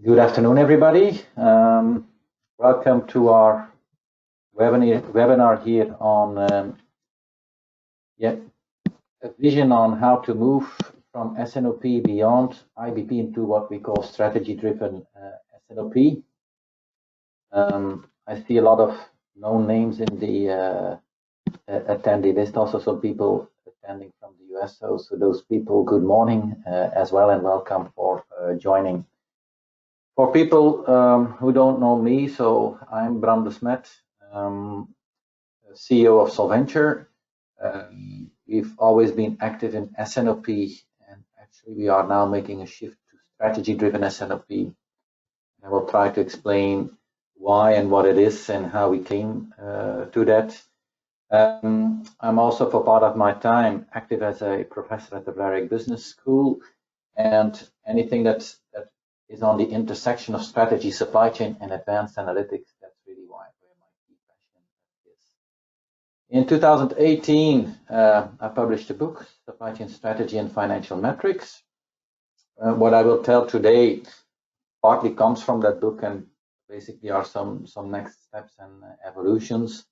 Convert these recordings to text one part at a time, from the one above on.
Good afternoon, everybody. Welcome to our webinar here on a vision on how to move from S&OP beyond IBP into what we call strategy-driven S&OP. I see a lot of known names in the attendee list, also some people attending from the US. So those people, good morning as well, and welcome for joining. For people who don't know me, so I'm Bram Desmet, CEO of Solventure. We've always been active in S&OP, and actually we are now making a shift to strategy-driven S&OP. I will try to explain why and what it is and how we came to that. I'm also, for part of my time, active as a professor at the Harvard Business School, and anything that is on the intersection of strategy, supply chain, and advanced analytics. That's really where my key passion is. In 2018, I published a book, Supply Chain Strategy and Financial Metrics. What I will tell today partly comes from that book, and basically are some next steps and evolutions.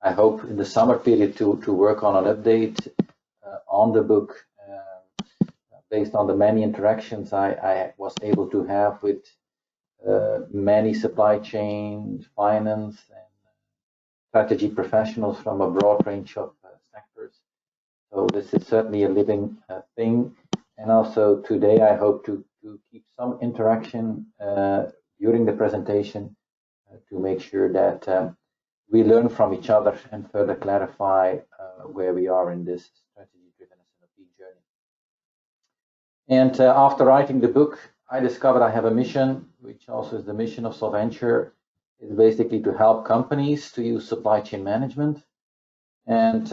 I hope in the summer period to work on an update on the book, based on the many interactions I was able to have with many supply chain, finance, and strategy professionals from a broad range of sectors. So this is certainly a living thing. And also today I hope to keep some interaction during the presentation to make sure that we learn from each other and further clarify where we are in this strategy-driven S&OP journey. And after writing the book, I discovered I have a mission, which also is the mission of Solventure, is basically to help companies to use supply chain management. And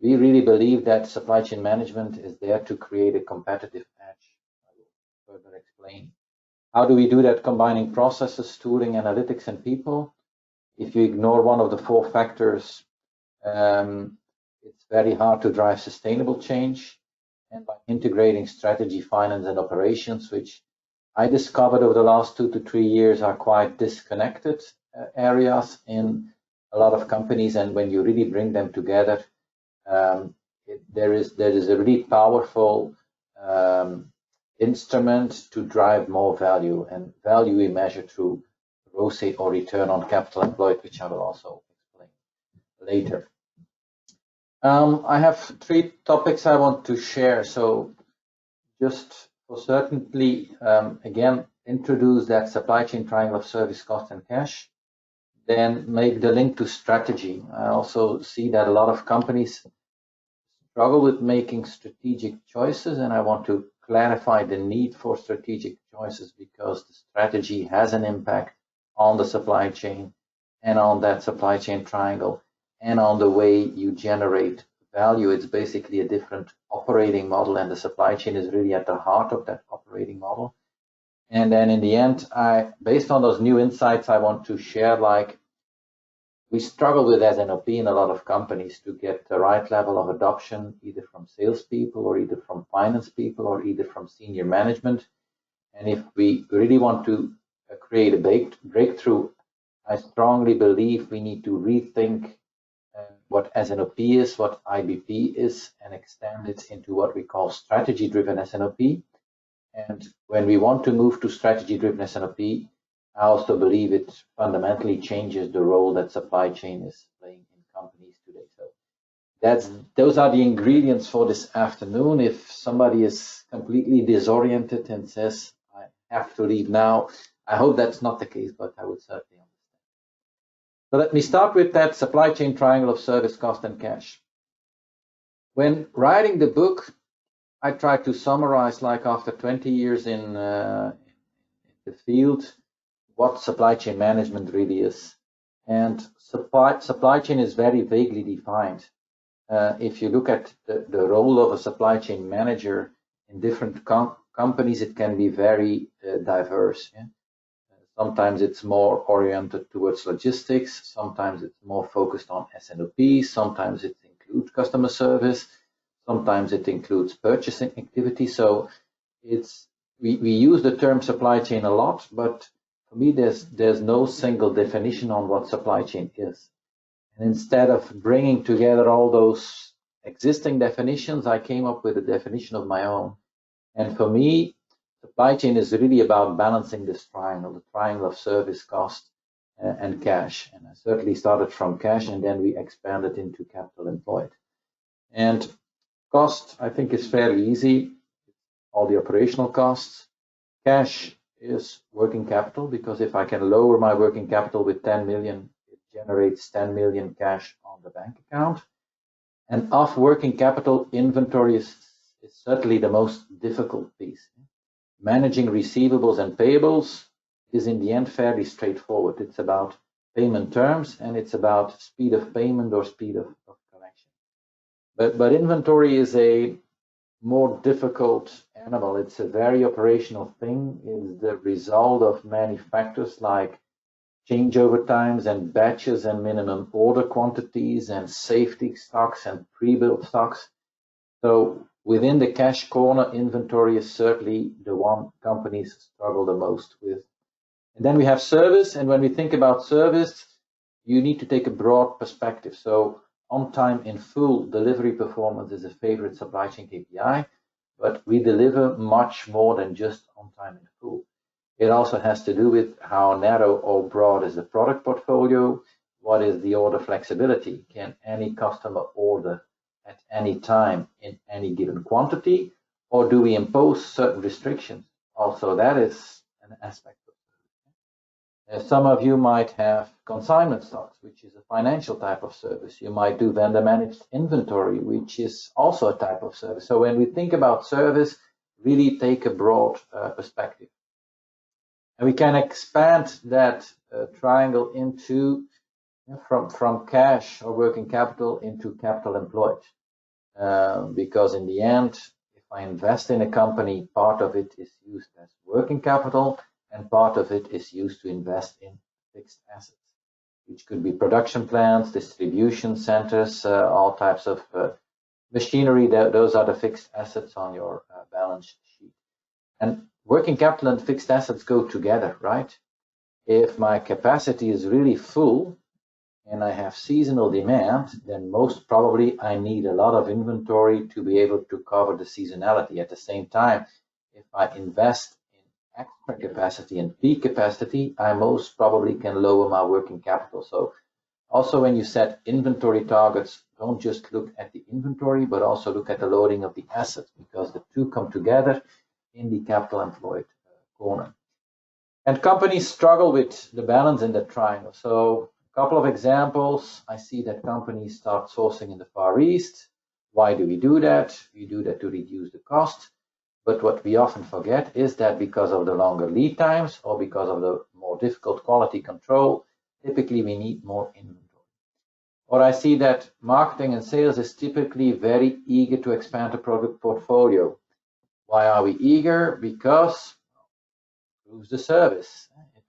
we really believe that supply chain management is there to create a competitive edge. I will further explain. How do we do that? Combining processes, tooling, analytics, and people. If you ignore one of the four factors, it's very hard to drive sustainable change. And by integrating strategy, finance, and operations, which I discovered over the last 2 to 3 years are quite disconnected areas in a lot of companies. And when you really bring them together, there is a really powerful instrument to drive more value. And value we measure through ROCE, or return on capital employed, which I will also explain later. I have 3 topics I want to share. So just for certainty, again, introduce that supply chain triangle of service, cost, and cash. Then make the link to strategy. I also see that a lot of companies struggle with making strategic choices, and I want to clarify the need for strategic choices, because the strategy has an impact on the supply chain and on that supply chain triangle, and on the way you generate value. It's basically a different operating model, and the supply chain is really at the heart of that operating model. And then in the end, based on those new insights, I want to share, like, we struggle with S&OP in a lot of companies to get the right level of adoption, either from salespeople, or either from finance people, or either from senior management. And if we really want to create a breakthrough, I strongly believe we need to rethink what S&OP is, what IBP is, and extend it into what we call strategy-driven S&OP. And when we want to move to strategy-driven S&OP, I also believe it fundamentally changes the role that supply chain is playing in companies today. So those are the ingredients for this afternoon. If somebody is completely disoriented and says, I have to leave now, I hope that's not the case, but I would certainly understand. So let me start with that supply chain triangle of service, cost, and cash. When writing the book, I tried to summarize, like, after 20 years in the field, what supply chain management really is. And supply chain is very vaguely defined. If you look at the role of a supply chain manager in different companies, it can be very diverse. Yeah? Sometimes it's more oriented towards logistics. Sometimes it's more focused on S&OP. Sometimes it includes customer service. Sometimes it includes purchasing activity. So it's we use the term supply chain a lot, but for me, there's no single definition on what supply chain is. And instead of bringing together all those existing definitions, I came up with a definition of my own. And for me, supply chain is really about balancing this triangle, the triangle of service, cost, and cash. And I certainly started from cash, and then we expanded into capital employed. And cost, I think, is fairly easy. All the operational costs. Cash is working capital, because if I can lower my working capital with 10 million, it generates 10 million cash on the bank account. And of working capital, inventory is certainly the most difficult piece. Managing receivables and payables is in the end fairly straightforward. It's about payment terms, and it's about speed of payment or speed of collection. But inventory is a more difficult animal. It's a very operational thing. It's the result of many factors like changeover times and batches and minimum order quantities and safety stocks and pre-built stocks. So within the cash corner, inventory is certainly the one companies struggle the most with. And then we have service. And when we think about service, you need to take a broad perspective. So on time in full delivery performance is a favorite supply chain KPI, but we deliver much more than just on time in full. It also has to do with how narrow or broad is the product portfolio, what is the order flexibility, can any customer order at any time in any given quantity, or do we impose certain restrictions? Also, that is an aspect. Some of you might have consignment stocks, which is a financial type of service. You might do vendor managed inventory, which is also a type of service. So when we think about service, really take a broad perspective. And we can expand that triangle into from cash or working capital into capital employed. Because in the end, if I invest in a company, part of it is used as working capital, and part of it is used to invest in fixed assets, which could be production plants, distribution centers, all types of machinery. Those are the fixed assets on your balance sheet. And working capital and fixed assets go together, right? If my capacity is really full and I have seasonal demand, then most probably I need a lot of inventory to be able to cover the seasonality. At the same time, if I invest extra capacity and peak capacity, I most probably can lower my working capital. So also when you set inventory targets, don't just look at the inventory, but also look at the loading of the assets, because the two come together in the capital employed corner. And companies struggle with the balance in the triangle. So a couple of examples. I see that companies start sourcing in the Far East. Why do we do that? We do that to reduce the cost. But what we often forget is that because of the longer lead times or because of the more difficult quality control, typically we need more inventory. Or I see that marketing and sales is typically very eager to expand the product portfolio. Why are we eager? Because it improves the service. It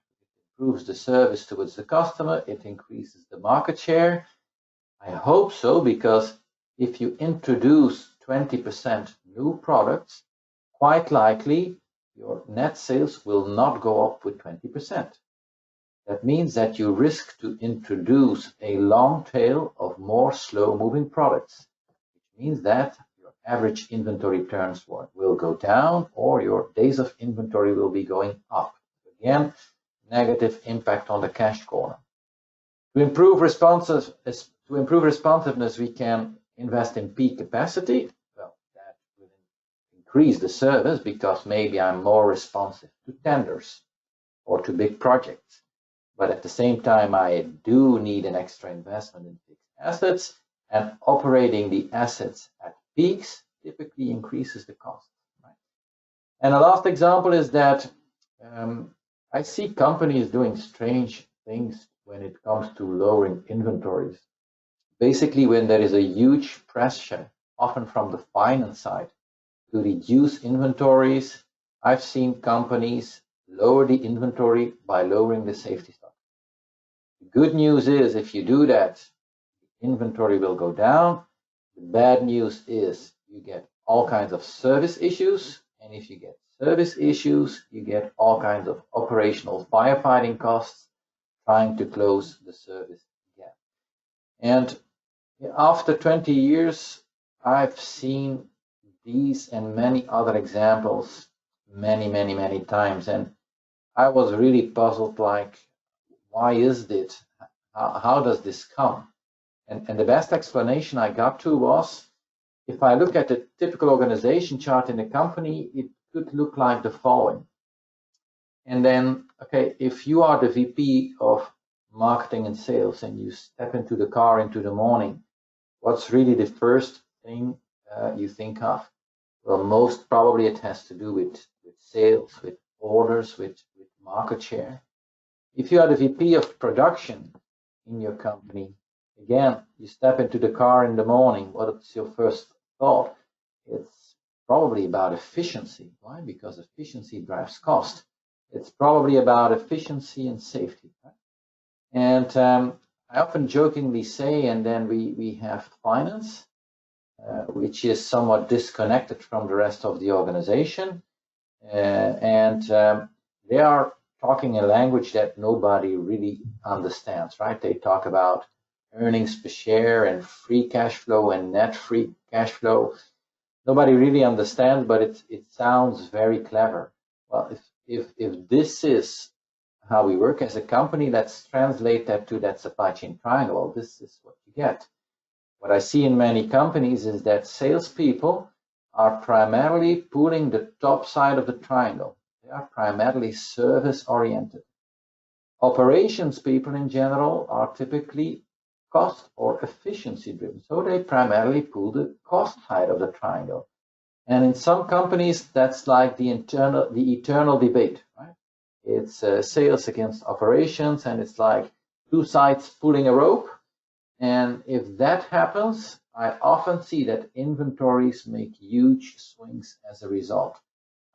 improves the service towards the customer. It increases the market share. I hope so, because if you introduce 20% new products, quite likely your net sales will not go up with 20%. That means that you risk to introduce a long tail of more slow-moving products, which means that your average inventory turns will go down, or your days of inventory will be going up. Again, negative impact on the cash corner. To improve responsiveness, we can invest in peak capacity. Increase the service because maybe I'm more responsive to tenders or to big projects. But at the same time, I do need an extra investment in fixed assets, and operating the assets at peaks typically increases the cost. Right? And the last example is that I see companies doing strange things when it comes to lowering inventories. Basically, when there is a huge pressure, often from the finance side, to reduce inventories, I've seen companies lower the inventory by lowering the safety stock. The good news is, if you do that, the inventory will go down. The bad news is you get all kinds of service issues And if you get service issues, you get all kinds of operational firefighting costs trying to close the service gap. And after 20 years, I've seen these and many other examples many times. And I was really puzzled, like, why is it? How does this come? And the best explanation I got to was, if I look at a typical organization chart in a company, it could look like the following. And then, okay, if you are the VP of marketing and sales and you step into the car into the morning, what's really the first thing you think of? Well, most probably it has to do with sales, with orders, with market share. If you are the VP of production in your company, again, you step into the car in the morning, what's your first thought? It's probably about efficiency. Why? Because efficiency drives cost. It's probably about efficiency and safety. Right? And I often jokingly say, and then we have finance, which is somewhat disconnected from the rest of the organization. And they are talking a language that nobody really understands, right? They talk about earnings per share and free cash flow and net free cash flow. Nobody really understands, but it sounds very clever. Well, if this is how we work as a company, let's translate that to that supply chain triangle. This is what you get. What I see in many companies is that salespeople are primarily pulling the top side of the triangle. They are primarily service oriented. Operations people in general are typically cost or efficiency driven. So they primarily pull the cost side of the triangle. And in some companies, that's like the eternal debate, right? It's sales against operations, and it's like two sides pulling a rope. And if that happens, I often see that inventories make huge swings as a result.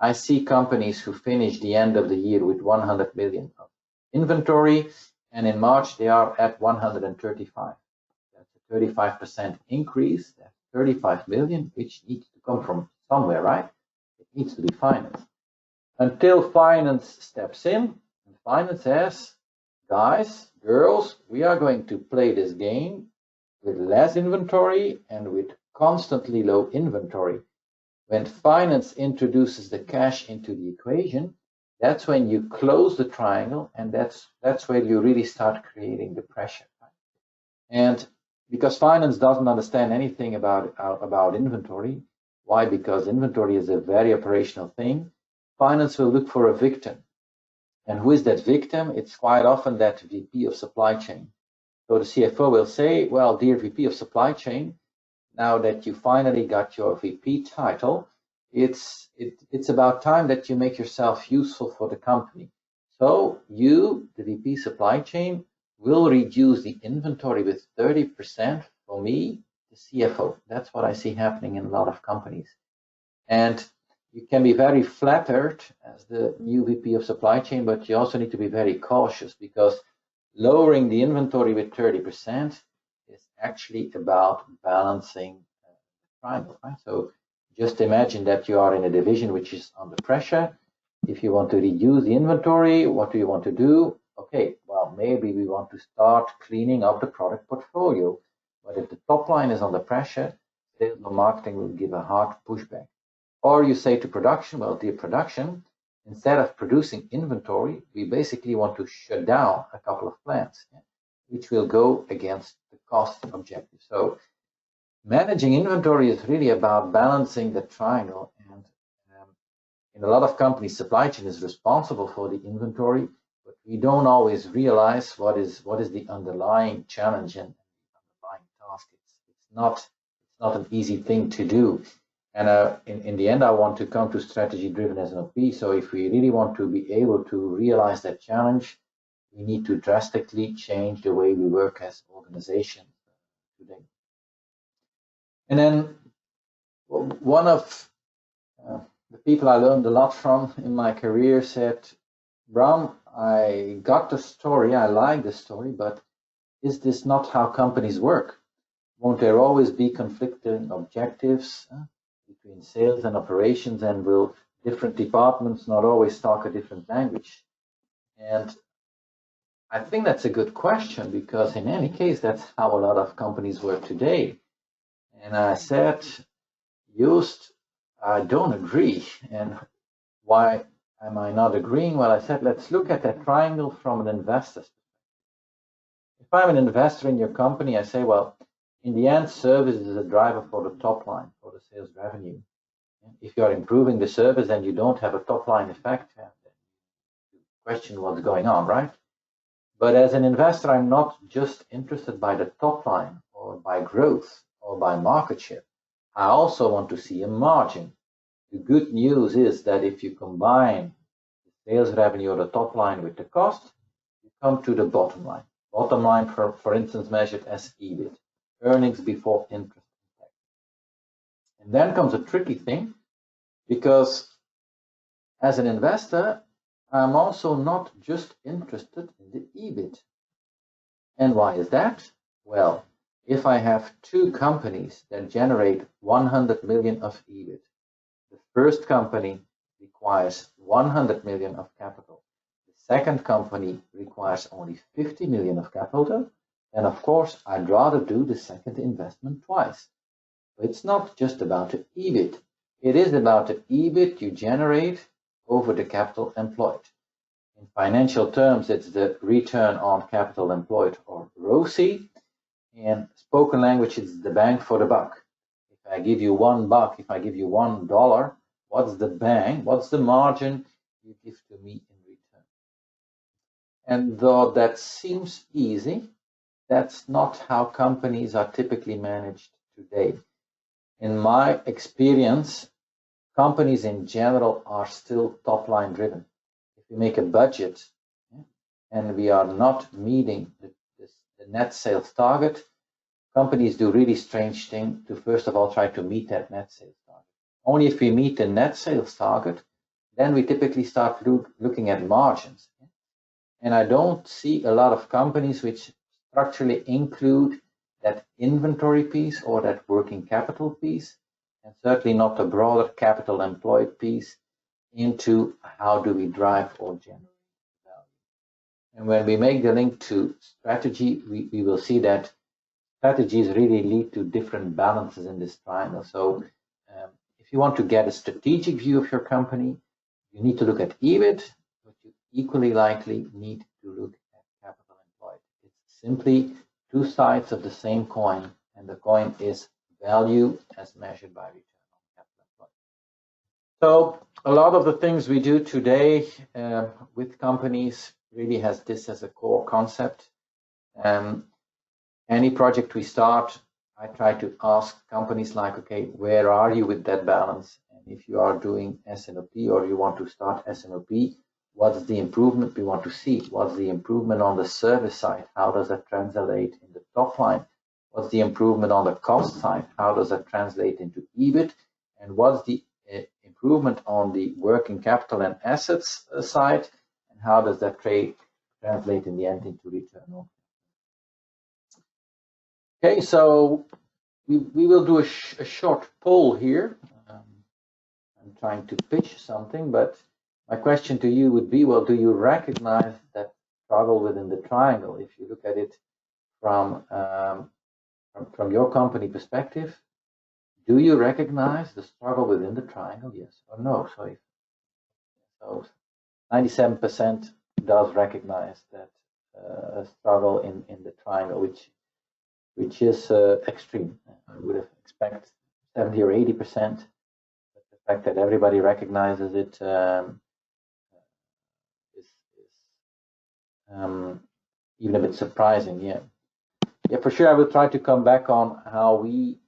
I see companies who finish the end of the year with 100 million of inventory, and in March they are at 135. That's a 35% increase. That's 35 million, which needs to come from somewhere, right? It needs to be financed. Until finance steps in, and finance says, guys, girls, we are going to play this game with less inventory and with constantly low inventory. When finance introduces the cash into the equation, that's when you close the triangle, and that's where you really start creating the pressure. Right? And because finance doesn't understand anything about inventory, why? Because inventory is a very operational thing. Finance will look for a victim. And who is that victim? It's quite often that VP of supply chain. So the CFO will say, well, dear VP of supply chain, now that you finally got your VP title, it's about time that you make yourself useful for the company. So you, the VP supply chain, will reduce the inventory with 30% for me, the CFO. That's what I see happening in a lot of companies. And you can be very flattered as the new VP of supply chain, but you also need to be very cautious, because lowering the inventory with 30% is actually about balancing the triangle, right? So just imagine that you are in a division which is under pressure. If you want to reduce the inventory, what do you want to do? Okay, well, maybe we want to start cleaning up the product portfolio. But if the top line is under pressure, sales or marketing will give a hard pushback. Or you say to production, well, dear production, instead of producing inventory, we basically want to shut down a couple of plants, which will go against the cost objective. So managing inventory is really about balancing the triangle. And in a lot of companies, supply chain is responsible for the inventory, but we don't always realize what is the underlying challenge and the underlying task. It's not an easy thing to do. And in the end, I want to come to strategy-driven S&OP. So if we really want to be able to realize that challenge, we need to drastically change the way we work as organizations today. And then one of the people I learned a lot from in my career said, Bram, I got the story, I like the story, but is this not how companies work? Won't there always be conflicting objectives between sales and operations, and will different departments not always talk a different language? And I think that's a good question, because in any case, that's how a lot of companies work today. And I said, Joost, I don't agree. And why am I not agreeing? Well, I said, let's look at that triangle from an investor's perspective. If I'm an investor in your company, I say, well, in the end, service is a driver for the top line, for the sales revenue. If you're improving the service and you don't have a top line effect, then you question what's going on, right? But as an investor, I'm not just interested by the top line or by growth or by market share. I also want to see a margin. The good news is that if you combine the sales revenue or the top line with the cost, you come to the bottom line. Bottom line, for instance, measured as EBIT, earnings before interest and tax. And then comes a tricky thing, because as an investor, I'm also not just interested in the EBIT. And why is that? Well, if I have two companies that generate 100 million of EBIT, the first company requires 100 million of capital. The second company requires only 50 million of capital. And of course, I'd rather do the second investment twice. It's not just about the EBIT. It is about the EBIT you generate over the capital employed. In financial terms, it's the return on capital employed, or ROCE. In spoken language, it's the bang for the buck. If I give you $1, if I give you $1, what's the bang? What's the margin you give to me in return? And though that seems easy, that's not how companies are typically managed today. In my experience, companies in general are still top-line driven. If we make a budget and we are not meeting the net sales target, companies do really strange thing to first of all try to meet that net sales target. Only if we meet the net sales target, then we typically start looking at margins. And I don't see a lot of companies which structurally include that inventory piece or that working capital piece, and certainly not the broader capital employed piece into how do we drive or generate value. And when we make the link to strategy, we will see that strategies really lead to different balances in this triangle. So if you want to get a strategic view of your company, you need to look at EBIT, but you equally likely need to look at capital employed. It's simply two sides of the same coin, and the coin is value as measured by return on capital employed. So a lot of the things we do today with companies really has this as a core concept. Any project we start, I try to ask companies like, okay, where are you with that balance? And if you are doing S&OP or you want to start S&OP, what's the improvement we want to see? What's the improvement on the service side? How does that translate in the top line? What's the improvement on the cost side? How does that translate into EBIT? And what's the improvement on the working capital and assets side? And how does that translate in the end into return on? Okay, so we will do a short poll here. I'm trying to pitch something, but my question to you would be, well, do you recognize that struggle within the triangle? If you look at it from your company perspective, do you recognize the struggle within the triangle? Yes or no? So 97% does recognize that struggle in the triangle, which is extreme. I would have expected 70 or 80%. But the fact that everybody recognizes it is even a bit surprising. Yeah, for sure. I will try to come back on how we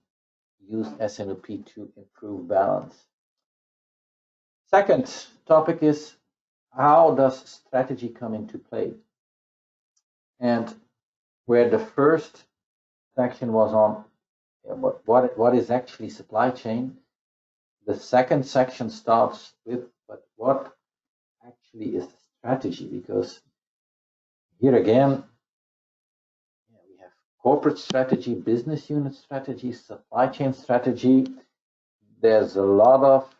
use S&OP to improve balance. Second topic is, how does strategy come into play? And where the first section was on what is actually supply chain, the second section starts with, but what actually is the strategy? Because here again, we have corporate strategy, business unit strategy, supply chain strategy. There's a lot of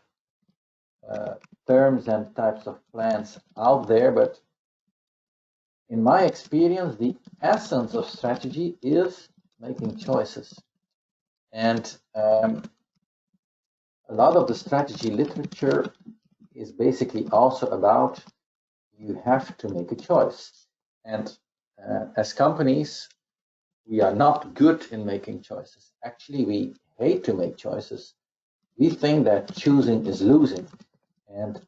terms and types of plans out there, but in my experience, the essence of strategy is making choices. And a lot of the strategy literature is basically also about you have to make a choice. And as companies, we are not good in making choices. Actually, we hate to make choices. We think that choosing is losing. And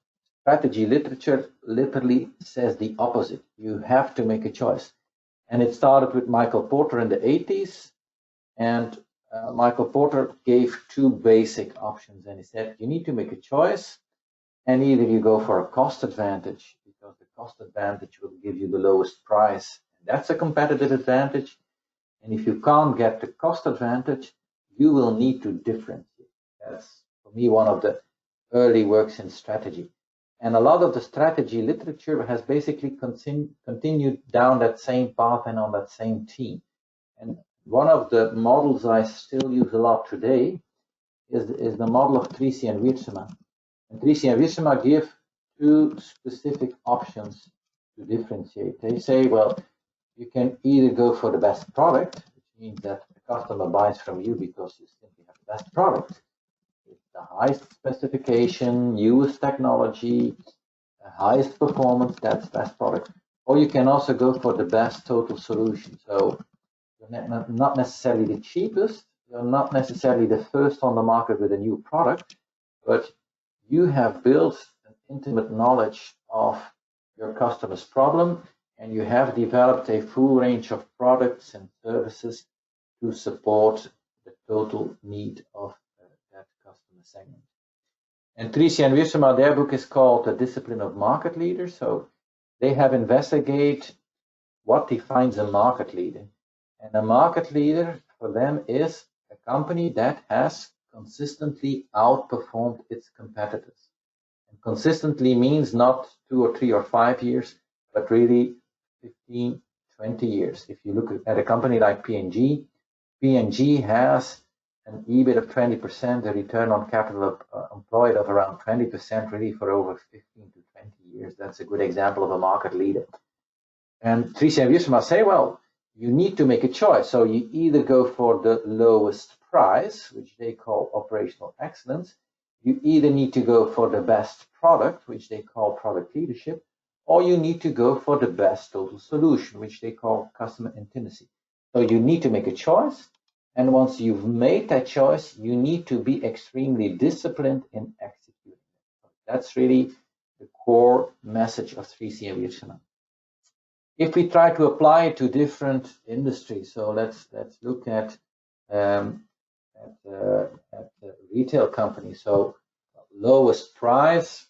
strategy literature literally says the opposite. You have to make a choice. And it started with Michael Porter in the 80s. And Michael Porter gave two basic options. And he said, you need to make a choice. And either you go for a cost advantage, because the cost advantage will give you the lowest price. That's a competitive advantage. And if you can't get the cost advantage, you will need to differentiate. That's, for me, one of the early works in strategy. And a lot of the strategy literature has basically continued down that same path and on that same theme. And one of the models I still use a lot today is the model of Tracy and Wiersema. And Tracy and Wiersema give two specific options to differentiate. They say, well, you can either go for the best product, which means that the customer buys from you because you simply have the best product. It's the highest specification, newest technology, the highest performance, that's best product. Or you can also go for the best total solution. So you're not necessarily the cheapest, you're not necessarily the first on the market with a new product, but you have built an intimate knowledge of your customer's problem, and you have developed a full range of products and services to support the total need of that customer segment. And Tracy and Wiersema, their book is called The Discipline of Market Leaders. So they have investigated what defines a market leader. And a market leader for them is a company that has consistently outperformed its competitors. And consistently means not 2 or 3 or 5 years, but really 15, 20 years. If you look at a company like P&G, P&G has an EBIT of 20%, a return on capital employed of around 20%, really for over 15 to 20 years. That's a good example of a market leader. And Tracy and Wiersema say, well, you need to make a choice. So you either go for the lowest price, which they call operational excellence. You either need to go for the best product, which they call product leadership, or you need to go for the best total solution, which they call customer intimacy. So you need to make a choice. And once you've made that choice, you need to be extremely disciplined in executing it. That's really the core message of 3C and Wiersema. If we try to apply it to different industries, so let's look at retail companies. So lowest price,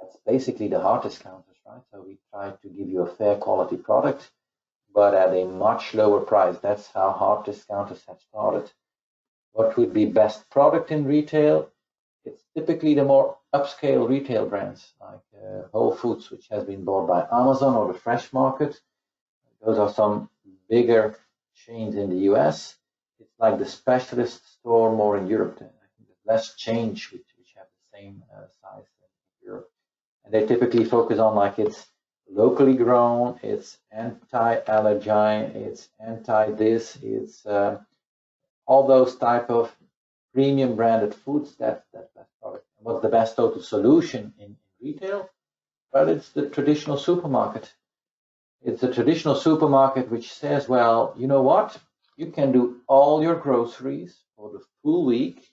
that's basically the hard discounters, right? So we try to give you a fair quality product, but at a much lower price. That's how hard discounters have started. What would be best product in retail? It's typically the more upscale retail brands like Whole Foods, which has been bought by Amazon, or the Fresh Market. Those are some bigger chains in the US. It's like the specialist store more in Europe. I think there's less chains which have the same size in Europe. And they typically focus on like it's locally grown, it's anti-allergen, it's anti-this, it's all those type of premium branded foods. That's product. And what's the best total solution in retail? Well, it's the traditional supermarket. It's a traditional supermarket which says, well, you know what? You can do all your groceries for the full week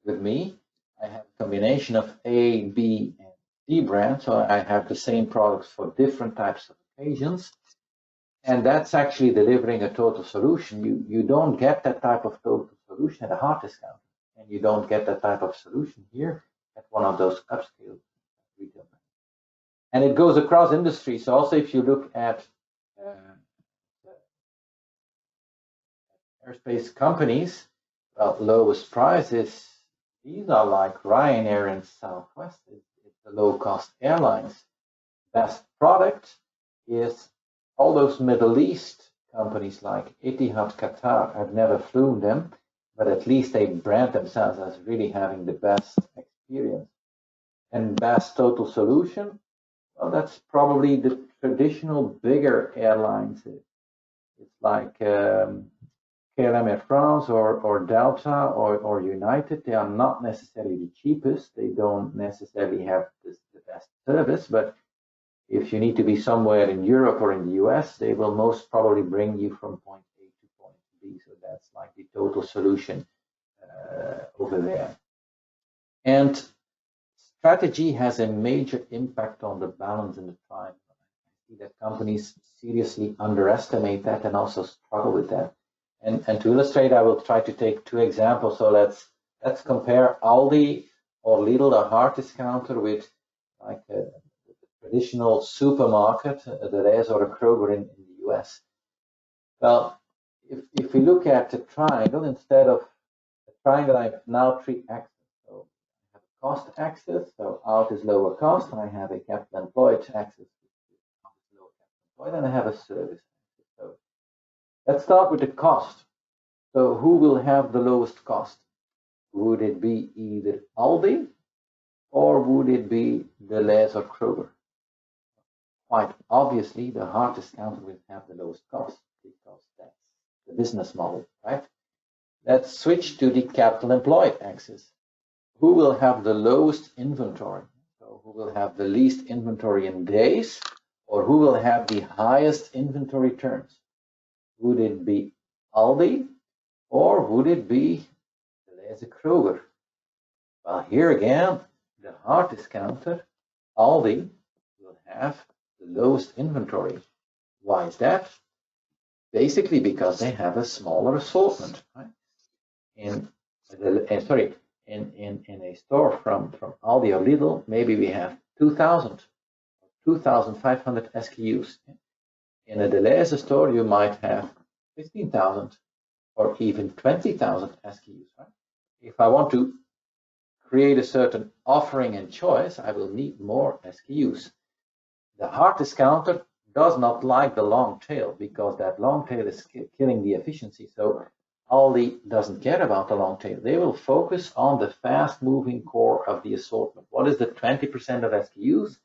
with me. I have a combination of A, B, and C brands, so I have the same products for different types of occasions. And that's actually delivering a total solution. You don't get that type of total solution at a hard discount. And you don't get that type of solution here at one of those upscale retail brands. And it goes across industries. So also if you look at aerospace companies, well, lowest prices, these are like Ryanair and Southwest. It's the low-cost airlines. Best product is all those Middle East companies like Etihad, Qatar. I've never flown them, but at least they brand themselves as really having the best experience. And best total solution, well, that's probably the traditional bigger airlines. It's like KLM Air France or Delta or United. They are not necessarily the cheapest. They don't necessarily have the best service, but if you need to be somewhere in Europe or in the US, they will most probably bring you from point A to point B. So that's like the total solution over there. And strategy has a major impact on the balance in the triangle. I see that companies seriously underestimate that and also struggle with that. And to illustrate, I will try to take two examples. So let's compare Aldi or Lidl, a hard discounter, with like a traditional supermarket, the Delhaize or a Kroger in the US. Well, if we look at the triangle, instead of a triangle, I have now three axes. So I have a cost axis, so out is lower cost, and I have a capital employed axis, out is lower capital employed, and I have a service axis. So let's start with the cost. So who will have the lowest cost? Would it be either Aldi or would it be Delhaize or Kroger? Quite obviously, the hard discounter will have the lowest cost because that's the business model, right? Let's switch to the capital employed axis. Who will have the lowest inventory? So who will have the least inventory in days, or who will have the highest inventory turns? Would it be Aldi or would it be Delhaize Kroger? Well, here again, the hard discounter, Aldi, will have the lowest inventory. Why is that? Basically because they have a smaller assortment, right? In a store from Aldi or Lidl, maybe we have 2,000, 2,500 SKUs. In a Delhaize store, you might have 15,000 or even 20,000 SKUs, right? If I want to create a certain offering and choice, I will need more SKUs. The hard discounter does not like the long tail because that long tail is killing the efficiency. So Aldi doesn't care about the long tail. They will focus on the fast-moving core of the assortment. What is the 20% of SKUs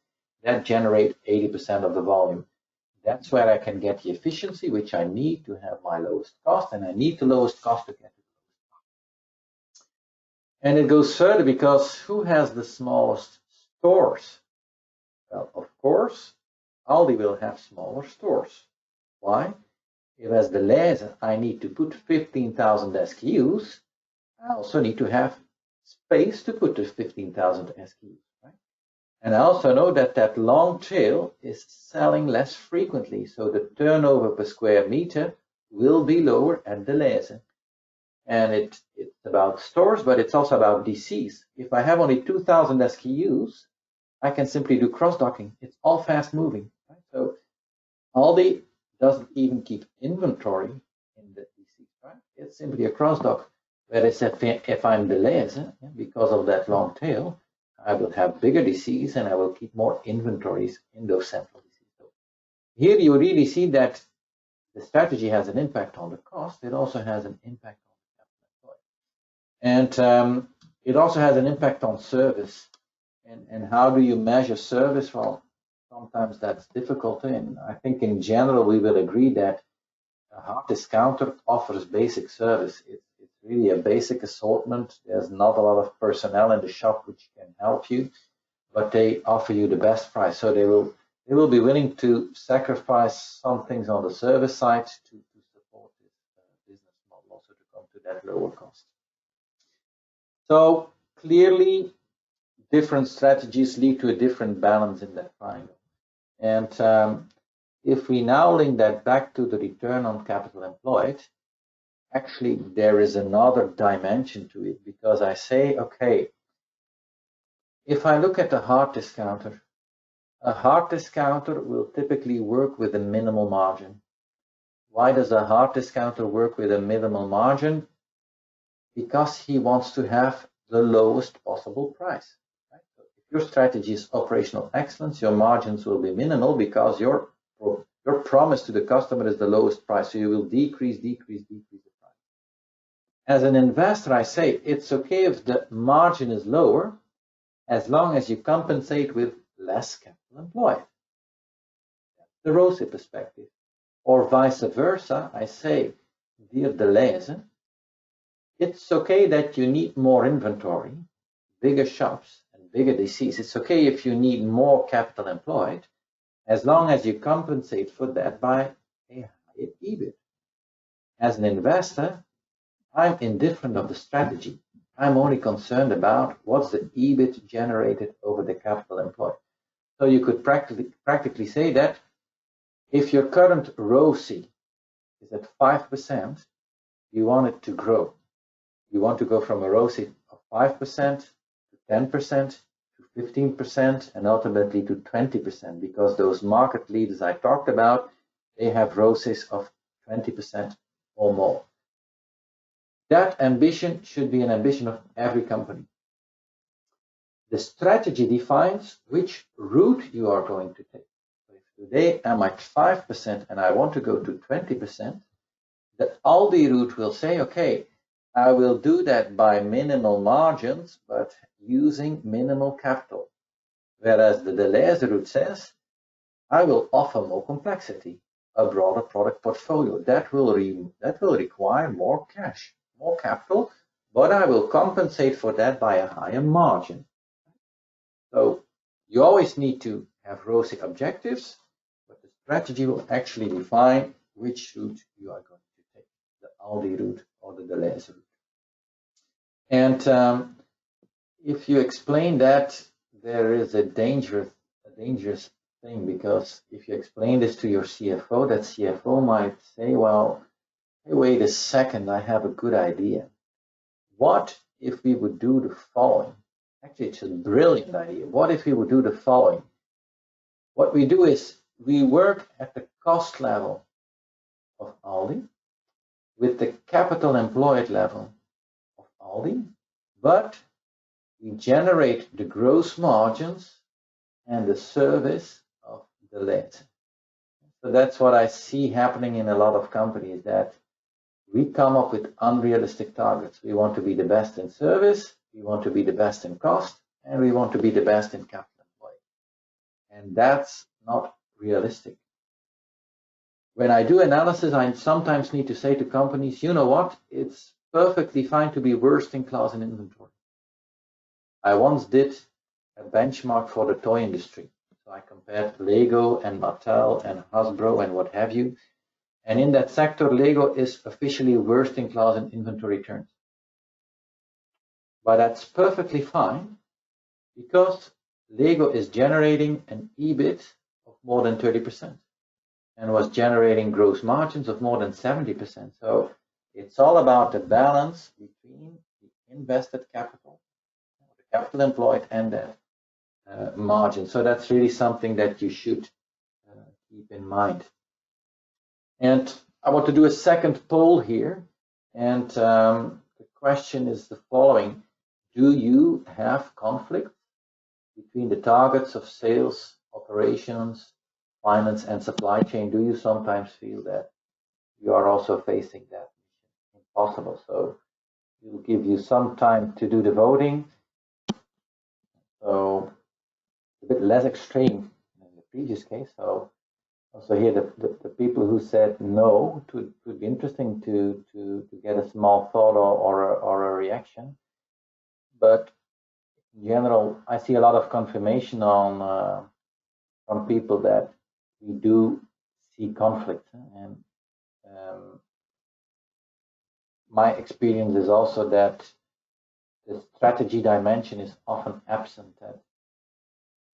that generate 80% of the volume? That's where I can get the efficiency, which I need to have my lowest cost, and I need the lowest cost to get it. And it goes further because who has the smallest stores? Well, of course, Aldi will have smaller stores. Why? If as Delhaize I need to put 15,000 SKUs, I also need to have space to put the 15,000 SKUs, right? And I also know that that long tail is selling less frequently, so the turnover per square meter will be lower at Delhaize. And it's about stores, but it's also about DCs. If I have only 2,000 SKUs, I can simply do cross-docking. It's all fast-moving, right? So Aldi doesn't even keep inventory in the DCs, right? It's simply a cross-dock. Whereas if I'm Delhaize, because of that long tail, I will have bigger DCs and I will keep more inventories in those central DCs. So here you really see that the strategy has an impact on the cost. It also has an impact on the capital employed. And it also has an impact on service. And how do you measure service? Well, sometimes that's difficult. And I think in general, we will agree that a hard discounter offers basic service. It's really a basic assortment. There's not a lot of personnel in the shop which can help you, but they offer you the best price. So they will be willing to sacrifice some things on the service side to support this business model, also to come to that lower cost. So clearly, different strategies lead to a different balance in that triangle. And if we now link that back to the return on capital employed, actually there is another dimension to it, because I say, okay, if I look at a hard discounter will typically work with a minimal margin. Why does a hard discounter work with a minimal margin? Because he wants to have the lowest possible price. Right? So if your strategy is operational excellence, your margins will be minimal because your promise to the customer is the lowest price. So you will decrease the price. As an investor, I say it's okay if the margin is lower, as long as you compensate with less capital employed. The ROCE perspective. Or vice versa, I say, dear Deleuze, it's okay that you need more inventory, bigger shops, and bigger DCs. It's okay if you need more capital employed, as long as you compensate for that by a higher EBIT. As an investor, I'm indifferent of the strategy. I'm only concerned about what's the EBIT generated over the capital employed. So you could practically say that if your current ROCE is at 5%, you want it to grow. You want to go from a ROCE of 5% to 10% to 15% and ultimately to 20%, because those market leaders I talked about, they have ROCEs of 20% or more. That ambition should be an ambition of every company. The strategy defines which route you are going to take. So if today I'm at 5% and I want to go to 20%, the Aldi route will say, okay, I will do that by minimal margins, but using minimal capital. Whereas the Deleuze route says, I will offer more complexity, a broader product portfolio. That will require more cash, more capital, but I will compensate for that by a higher margin. So you always need to have ROCE objectives, but the strategy will actually define which route you are going to take, the Aldi route or the Deleuze route. And if you explain that, there is a dangerous thing, because if you explain this to your CFO, that CFO might say, well, hey, wait a second, I have a good idea. What if we would do the following? Actually, it's a brilliant idea. What if we would do the following? What we do is we work at the cost level of Aldi with the capital employed level of Aldi, but we generate the gross margins and the service of the Deleuze. So that's what I see happening in a lot of companies, that we come up with unrealistic targets. We want to be the best in service, we want to be the best in cost, and we want to be the best in capital employed. And that's not realistic. When I do analysis, I sometimes need to say to companies, you know what, it's perfectly fine to be worst in class in inventory. I once did a benchmark for the toy industry. So I compared Lego and Mattel and Hasbro and what have you. And in that sector, Lego is officially worst in class in inventory turns. But that's perfectly fine, because Lego is generating an EBIT of more than 30% and was generating gross margins of more than 70%. So it's all about the balance between the invested capital, the capital employed, and the margin. So that's really something that you should keep in mind. And I want to do a second poll here. And the question is the following. Do you have conflict between the targets of sales, operations, finance, and supply chain? Do you sometimes feel that you are also facing that mission? Impossible. So we'll give you some time to do the voting. So a bit less extreme than the previous case. So also here, the people who said no, it would be interesting to get a small thought or a reaction. But in general, I see a lot of confirmation from people that we do see conflict. And my experience is also that the strategy dimension is often absent, that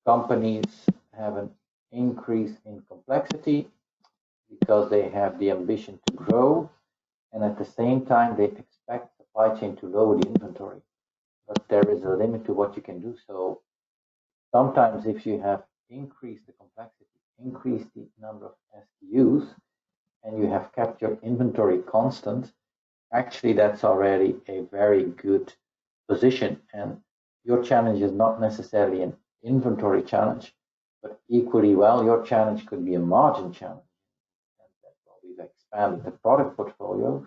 companies have an increase in complexity because they have the ambition to grow, and at the same time they expect supply chain to lower the inventory. But there is a limit to what you can do. So sometimes if you have increased the complexity, increased the number of SKUs, and you have kept your inventory constant, actually that's already a very good position. And your challenge is not necessarily an inventory challenge, but equally well, your challenge could be a margin challenge. And that's why we've expanded the product portfolio,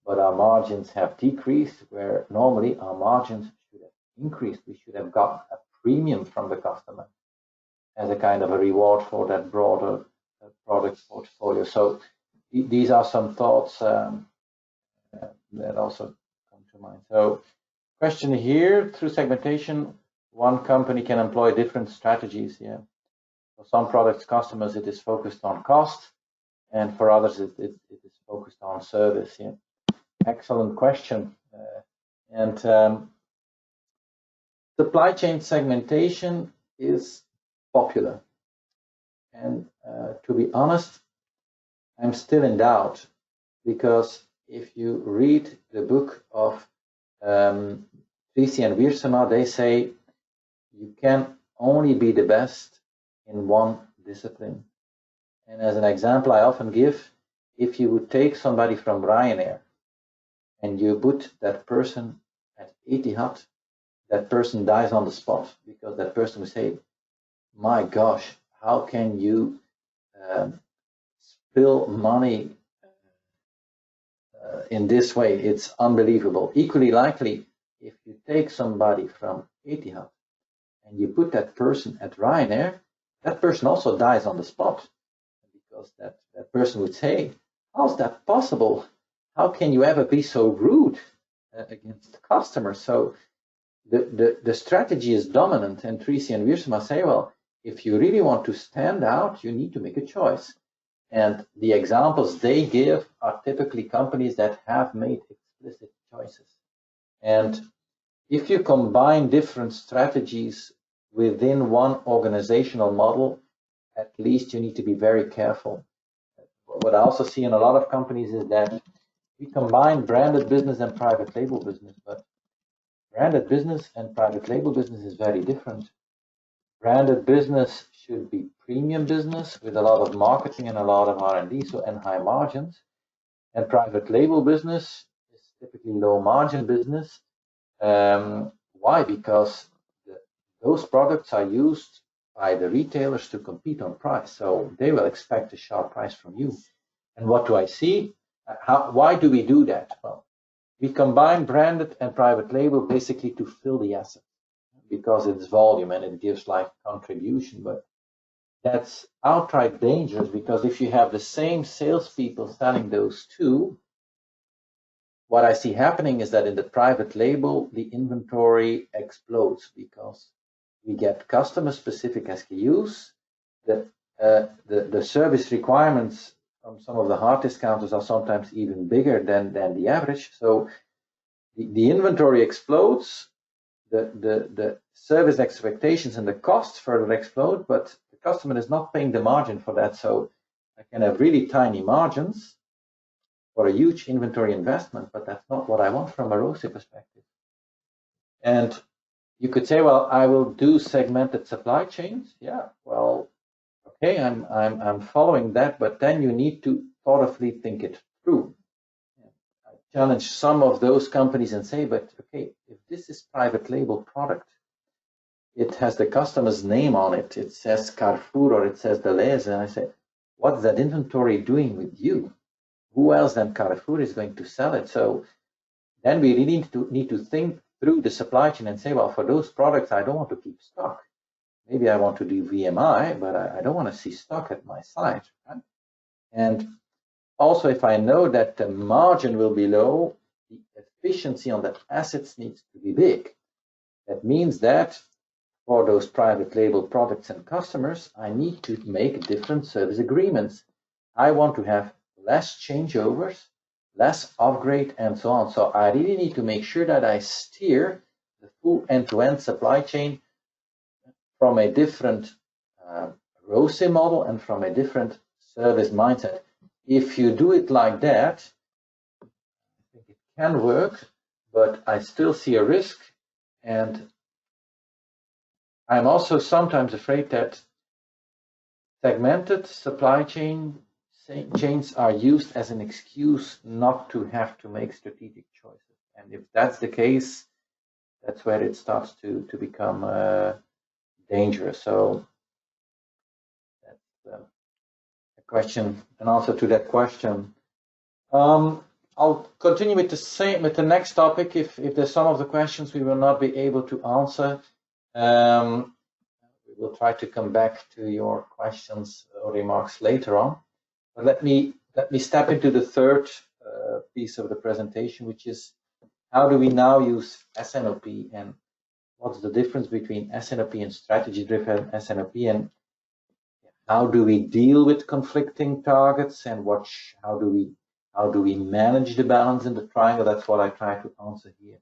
but our margins have decreased, where normally our margins should have increased. We should have got a premium from the customer as a kind of a reward for that broader product portfolio. So these are some thoughts that also come to mind. So question here, through segmentation, one company can employ different strategies. Yeah. For some products, customers, it is focused on cost, and for others, it is focused on service. Yeah. Excellent question. Supply chain segmentation is popular. And to be honest, I'm still in doubt, because if you read the book of Tracy and Wiersema, they say you can only be the best in one discipline. And as an example I often give, if you would take somebody from Ryanair and you put that person at Etihad, that person dies on the spot, because that person will say, my gosh, how can you spill money in this way? It's unbelievable. Equally likely, if you take somebody from Etihad and you put that person at Ryanair, that person also dies on the spot, because that person would say, how's that possible? How can you ever be so rude against the customer? So the strategy is dominant, and Tracy and Wiersema say, well, if you really want to stand out, you need to make a choice. And the examples they give are typically companies that have made explicit choices. And if you combine different strategies within one organizational model, at least you need to be very careful. What I also see in a lot of companies is that we combine branded business and private label business, but branded business and private label business is very different. Branded business should be premium business with a lot of marketing and a lot of R&D, and high margins. And private label business is typically low margin business. Why? Because those products are used by the retailers to compete on price. So they will expect a sharp price from you. And what do I see? Why do we do that? Well, we combine branded and private label basically to fill the asset, because it's volume and it gives like contribution. But that's outright dangerous, because if you have the same salespeople selling those two, what I see happening is that in the private label, the inventory explodes, because we get customer specific SKUs. The service requirements from some of the hard discounters are sometimes even bigger than the average. So the inventory explodes, the service expectations and the costs further explode, but the customer is not paying the margin for that. So I can have really tiny margins for a huge inventory investment, but that's not what I want from a ROCE perspective. And you could say, well, I will do segmented supply chains. Yeah, well, okay, I'm following that, but then you need to thoughtfully think it through. I challenge some of those companies and say, but okay, if this is private label product, it has the customer's name on it. It says Carrefour or it says Deleuze, and I say, what's that inventory doing with you? Who else than Carrefour is going to sell it? So then we really need to think through the supply chain and say, well, for those products, I don't want to keep stock. Maybe I want to do VMI, but I don't want to see stock at my site. Right? And also, if I know that the margin will be low, the efficiency on the assets needs to be big. That means that for those private label products and customers, I need to make different service agreements. I want to have less changeovers, less upgrade, and so on. So I really need to make sure that I steer the full end-to-end supply chain from a different ROCE model and from a different service mindset. If you do it like that, I think it can work, but I still see a risk. And I'm also sometimes afraid that segmented supply chains are used as an excuse not to have to make strategic choices. And if that's the case, that's where it starts to become dangerous. So that's a question, an answer to that question. I'll continue with the next topic. If there's some of the questions we will not be able to answer, We will try to come back to your questions or remarks later on. But let me step into the third piece of the presentation, which is how do we now use S&OP, and what's the difference between S&OP and strategy-driven S&OP, and how do we deal with conflicting targets, and how do we manage the balance in the triangle? That's what I try to answer here.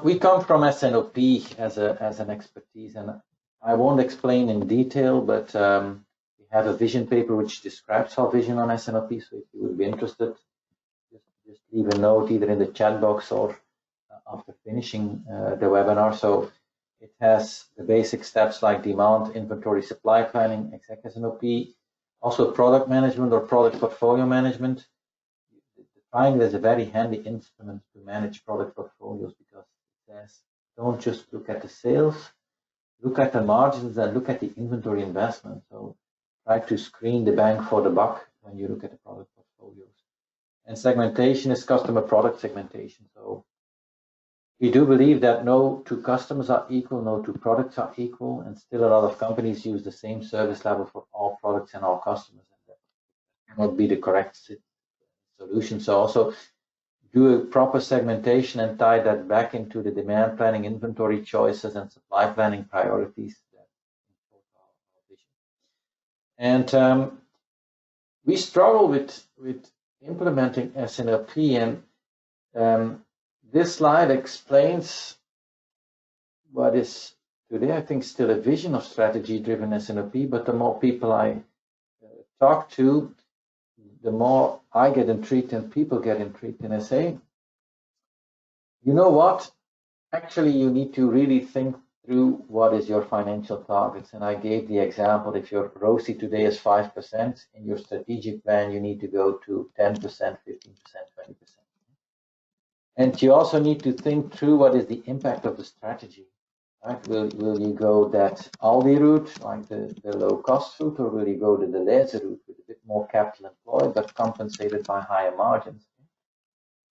We come from S&OP as an expertise, and I won't explain in detail, but we have a vision paper which describes our vision on S&OP. So if you would be interested, just leave a note either in the chat box or after finishing the webinar. So it has the basic steps like demand, inventory, supply planning, exact S&OP, also product management or product portfolio management. The triangle is a very handy instrument to manage product portfolios because it says, don't just look at the sales, look at the margins and look at the inventory investment. So try to screen the bang for the buck when you look at the product portfolios. And segmentation is customer product segmentation. So we do believe that no two customers are equal, no two products are equal, and still a lot of companies use the same service level for all products and all customers. And that cannot be the correct solution. So also do a proper segmentation and tie that back into the demand planning, inventory choices, and supply planning priorities. And we struggle with implementing S&OP, and this slide explains what is today, I think, still a vision of strategy-driven S&OP, but the more people I talk to, the more I get intrigued and people get intrigued, and I say, you know what? Actually, you need to really think through what is your financial targets. And I gave the example, if your ROCE today is 5%, in your strategic plan, you need to go to 10%, 15%, 20%. And you also need to think through what is the impact of the strategy. Right? Will you go that Aldi route, like the low cost route, or will you go the Deleuze route with a bit more capital employed but compensated by higher margins?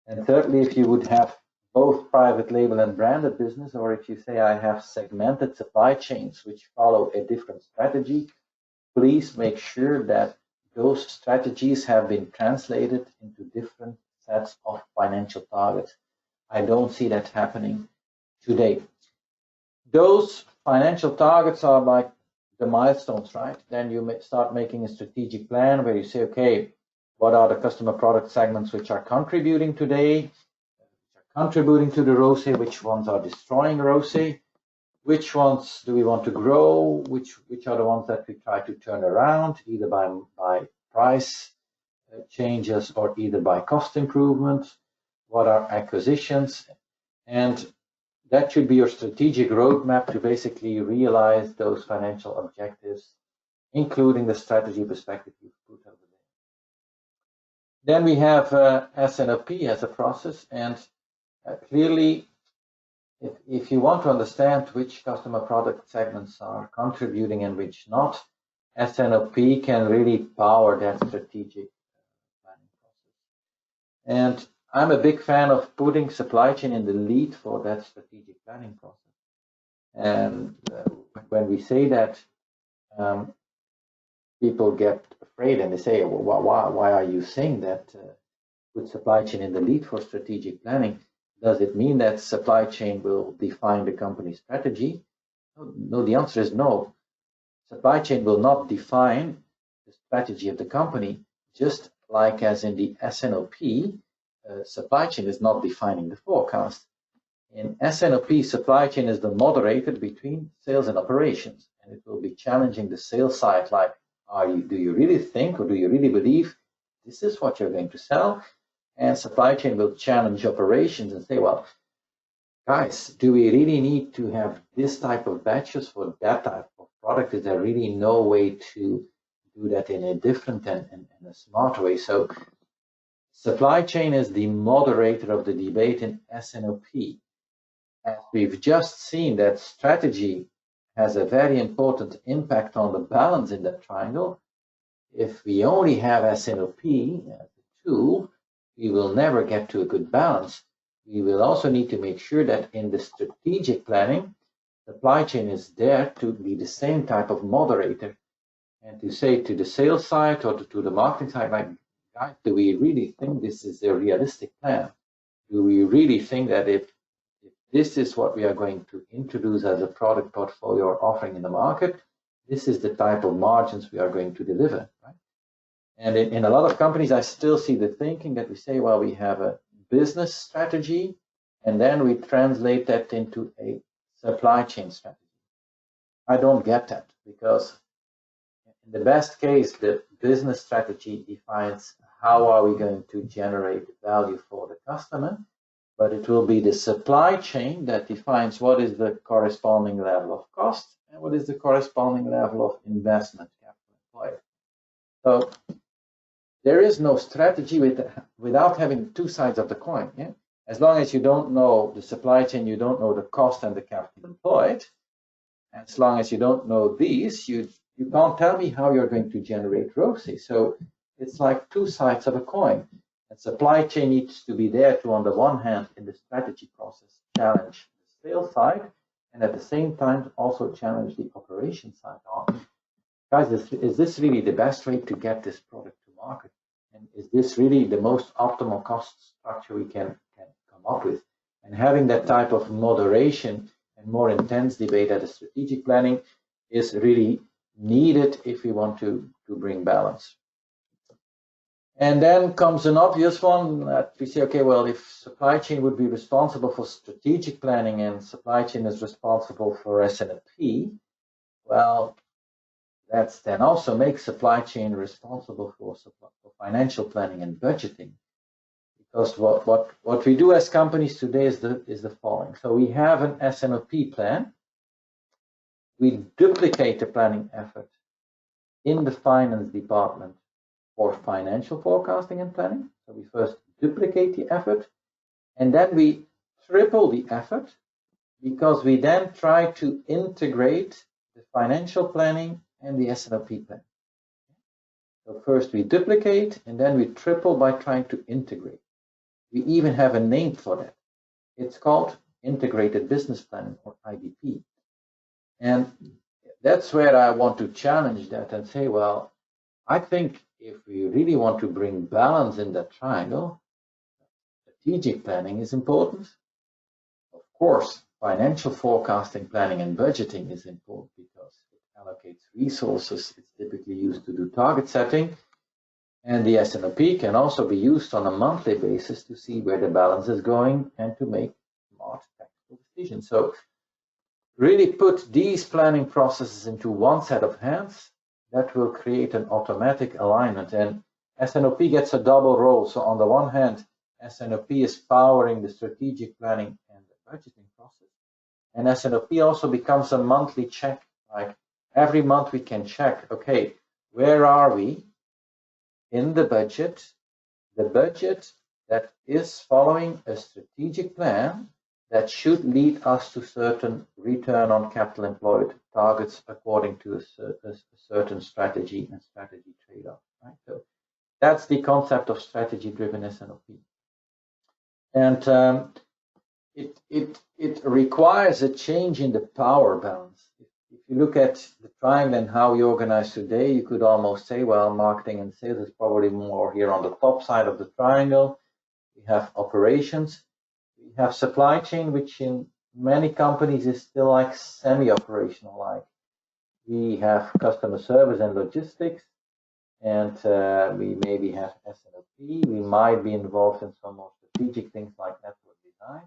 And thirdly, if you would have both private label and branded business, or if you say I have segmented supply chains which follow a different strategy, please make sure that those strategies have been translated into different sets of financial targets. I don't see that happening today. Those financial targets are like the milestones, right? Then you start making a strategic plan where you say, okay, what are the customer product segments which are contributing today, which are contributing to the ROCE, which ones are destroying ROCE, which ones do we want to grow, which are the ones that we try to turn around, either by price changes or either by cost improvement, what are acquisitions, and that should be your strategic roadmap to basically realize those financial objectives, including the strategy perspective you've put over there. Then we have S&OP as a process, and clearly, if you want to understand which customer product segments are contributing and which not, S&OP can really power that strategic planning process. And I'm a big fan of putting supply chain in the lead for that strategic planning process. And when we say that, people get afraid and they say, well, why are you saying that? Put supply chain in the lead for strategic planning. Does it mean that supply chain will define the company's strategy? No, the answer is no. Supply chain will not define the strategy of the company, just like as in the S&OP. Supply chain is not defining the forecast. In S&OP, supply chain is the moderator between sales and operations, and it will be challenging the sales side, like, do you really think or do you really believe this is what you're going to sell? And supply chain will challenge operations and say, well, guys, do we really need to have this type of batches for that type of product? Is there really no way to do that in a different and a smart way? So supply chain is the moderator of the debate in S&OP. As we've just seen, that strategy has a very important impact on the balance in that triangle. If we only have S&OP as a tool, we will never get to a good balance. we will also need to make sure that in the strategic planning, supply chain is there to be the same type of moderator and to say to the sales side or to the marketing side, like, guys, do we really think this is a realistic plan? Do we really think that if this is what we are going to introduce as a product portfolio or offering in the market, this is the type of margins we are going to deliver, right? And in a lot of companies, I still see the thinking that we say, well, we have a business strategy, and then we translate that into a supply chain strategy. I don't get that, because in the best case, the business strategy defines how are we going to generate value for the customer, but it will be the supply chain that defines what is the corresponding level of cost and what is the corresponding level of investment capital employed. So there is no strategy without having two sides of the coin. Yeah? As long as you don't know the supply chain, you don't know the cost and the capital employed. As long as you don't know these, you can't tell me how you're going to generate ROCE. So it's like two sides of a coin. And supply chain needs to be there to, on the one hand, in the strategy process, challenge the sales side, and at the same time also challenge the operation side on. Guys, is this really the best way to get this product to market? And is this really the most optimal cost structure we can come up with? And having that type of moderation and more intense debate at the strategic planning is really needed if we want to bring balance. And then comes an obvious one that we say, okay, well, if supply chain would be responsible for strategic planning and supply chain is responsible for S&OP, well, that's then also makes supply chain responsible for financial planning and budgeting. Because what we do as companies today is the following. So we have an S&OP plan. We duplicate the planning effort in the finance department for financial forecasting and planning. So we first duplicate the effort, and then we triple the effort, because we then try to integrate the financial planning and the S&OP plan. So first we duplicate, and then we triple by trying to integrate. We even have a name for that. It's called Integrated Business Planning, or IBP. And that's where I want to challenge that and say, well, I think if we really want to bring balance in that triangle, strategic planning is important. Of course, financial forecasting, planning, and budgeting is important because it allocates resources. It's typically used to do target setting. And the S&OP can also be used on a monthly basis to see where the balance is going and to make smart tactical decisions. So really put these planning processes into one set of hands. That will create an automatic alignment. And S&OP gets a double role. So on the one hand, S&OP is powering the strategic planning and the budgeting process. And S&OP also becomes a monthly check. Like every month we can check, okay, where are we in the budget that is following a strategic plan that should lead us to certain return on capital employed targets according to a certain strategy and strategy trade-off. Right? So that's the concept of strategy-driven S&OP. And it requires a change in the power balance. If you look at the triangle and how we organize today, you could almost say, well, marketing and sales is probably more here on the top side of the triangle. We have operations. We have supply chain, which in many companies is still like semi-operational. Like we have customer service and logistics, and we maybe have S&OP. We might be involved in some more strategic things like network design.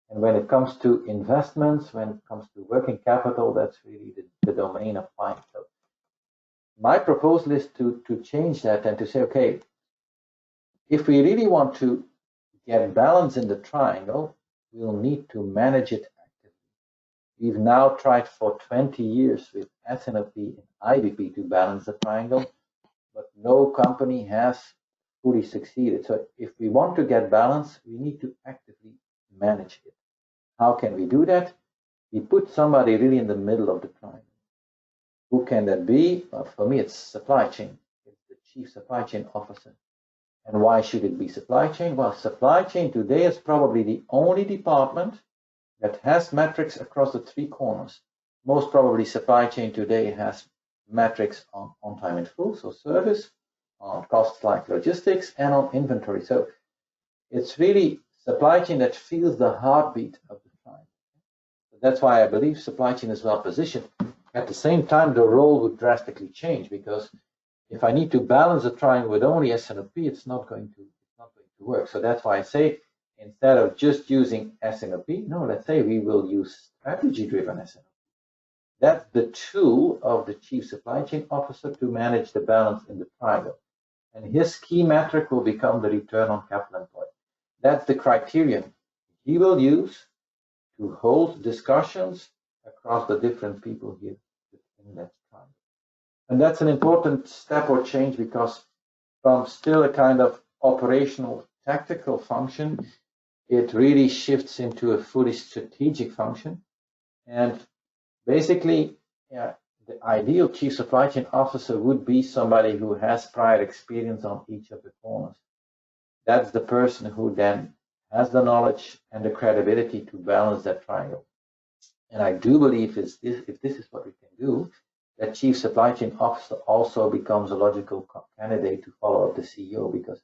And when it comes to investments, when it comes to working capital, that's really the domain of finance. So my proposal is to change that and to say, okay, if we really want to get balance in the triangle, we'll need to manage it actively. We've now tried for 20 years with S&OP and IBP to balance the triangle, but no company has fully succeeded. So if we want to get balance, we need to actively manage it. How can we do that? We put somebody really in the middle of the triangle. Who can that be? Well, for me, it's supply chain. It's the chief supply chain officer. And why should it be supply chain? Well, supply chain today is probably the only department that has metrics across the three corners. Most probably supply chain today has metrics on time in full, so service, on costs like logistics, and on inventory. So it's really supply chain that feels the heartbeat of the client. That's why I believe supply chain is well positioned. At the same time, the role would drastically change, because if I need to balance a triangle with only S&OP, it's not going to work. So that's why I say, instead of just using S&OP, no, let's say we will use strategy-driven S&OP. That's the tool of the Chief Supply Chain Officer to manage the balance in the triangle. And his key metric will become the return on capital employed. That's the criterion he will use to hold discussions across the different people here in that triangle. And that's an important step or change, because from still a kind of operational tactical function, it really shifts into a fully strategic function. And basically, the ideal Chief Supply Chain Officer would be somebody who has prior experience on each of the corners. That's the person who then has the knowledge and the credibility to balance that triangle. And I do believe if this is what we can do, that Chief Supply Chain Officer also becomes a logical candidate to follow up the CEO, because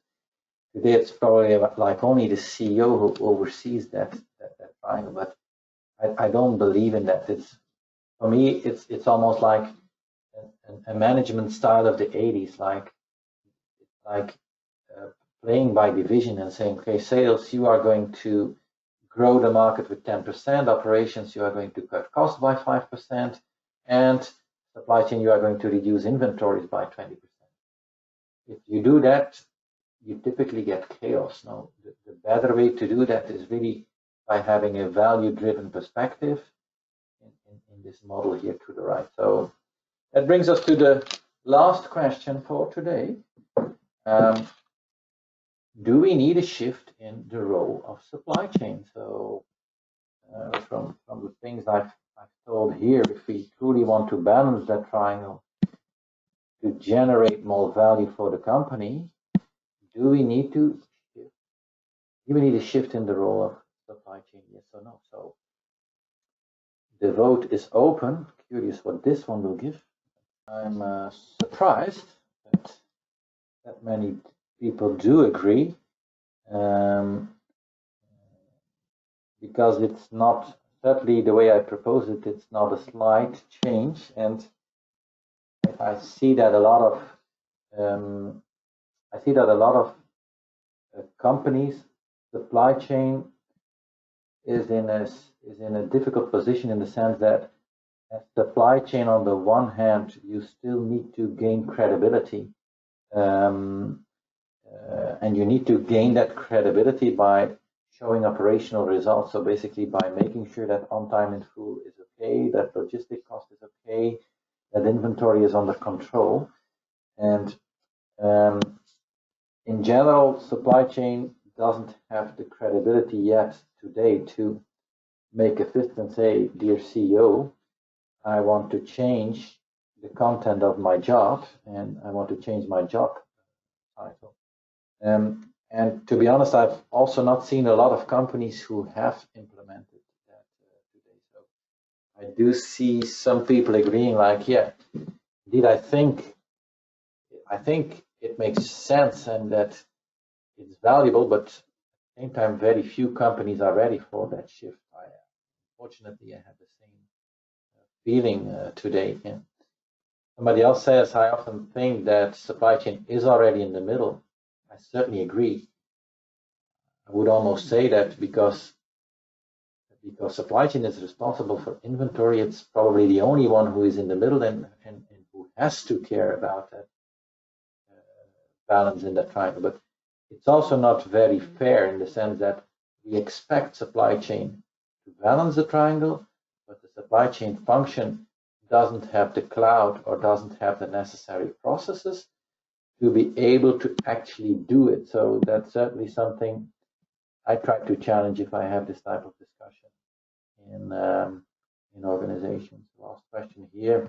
today it's probably like only the CEO who oversees that triangle. But I don't believe in that. For me, it's almost like a management style of the 80s, like playing by division and saying, okay, sales, you are going to grow the market with 10%, operations, you are going to cut costs by 5%, and supply chain, you are going to reduce inventories by 20%. If you do that, you typically get chaos. Now, the better way to do that is really by having a value-driven perspective in this model here to the right. So that brings us to the last question for today. Do we need a shift in the role of supply chain? So from the things I've told here, if we truly want to balance that triangle to generate more value for the company, do we need a shift in the role of supply chain? Yes or no? So the vote is open. Curious what this one will give. I'm surprised that many people do agree, because it's not, certainly the way I propose it, it's not a slight change. And I see that a lot of companies, supply chain is in a difficult position, in the sense that as supply chain, on the one hand, you still need to gain credibility, and you need to gain that credibility by showing operational results. So basically by making sure that on time in full is okay, that logistic cost is okay, that inventory is under control. And in general, supply chain doesn't have the credibility yet today to make a fist and say, dear CEO, I want to change the content of my job, and I want to change my job title. And to be honest, I've also not seen a lot of companies who have implemented that today. So I do see some people agreeing, like, yeah, indeed, I think it makes sense and that it's valuable, but at the same time, very few companies are ready for that shift. Unfortunately, I have the same feeling today. Yeah. Somebody else says, I often think that supply chain is already in the middle. I certainly agree. I would almost say that because supply chain is responsible for inventory, it's probably the only one who is in the middle and who has to care about that balance in that triangle. But it's also not very fair, in the sense that we expect supply chain to balance the triangle, but the supply chain function doesn't have the cloud or doesn't have the necessary processes to be able to actually do it. So that's certainly something I try to challenge if I have this type of discussion in organizations. Last question here.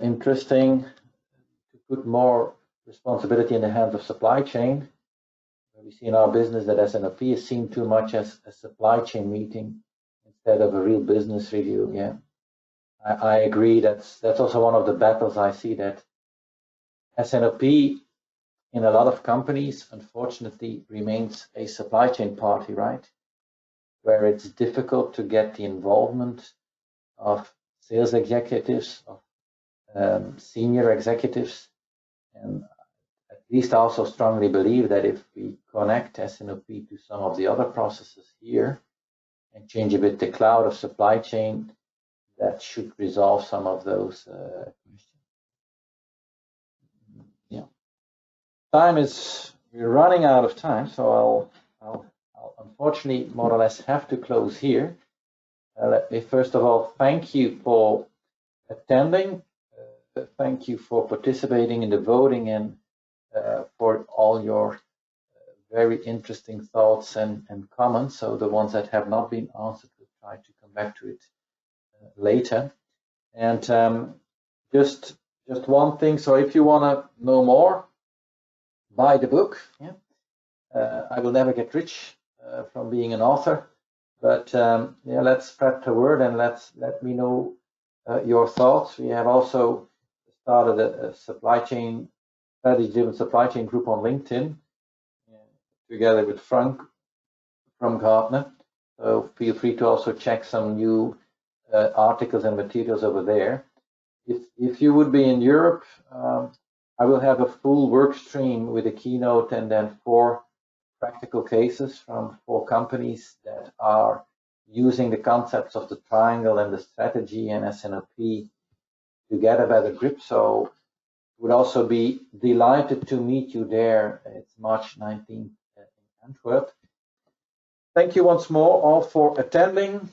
Interesting to put more responsibility in the hands of supply chain. We see in our business that S&OP is seen too much as a supply chain meeting instead of a real business review. Yeah, I agree. That's also one of the battles I see, that S&OP in a lot of companies, unfortunately, remains a supply chain party, right? Where it's difficult to get the involvement of sales executives, of senior executives, and at least I also strongly believe that if we connect S&OP to some of the other processes here and change a bit the cloud of supply chain, that should resolve some of those questions. Yeah, we're running out of time, so I'll unfortunately more or less have to close here. Let me first of all thank you for attending. Thank you for participating in the voting, and for all your very interesting thoughts and comments. So the ones that have not been answered, we'll try to come back to it later. And just one thing. So if you want to know more, buy the book. Yeah, I will never get rich from being an author, but yeah, let's spread the word and let me know your thoughts. We have also started a strategy-driven supply chain group on LinkedIn together with Frank from Gartner. So feel free to also check some new articles and materials over there. If you would be in Europe, I will have a full work stream with a keynote and then 4 practical cases from 4 companies that are using the concepts of the triangle and the strategy and S&OP to get a better grip. So would also be delighted to meet you there. It's March 19th in Antwerp. Thank you once more all for attending.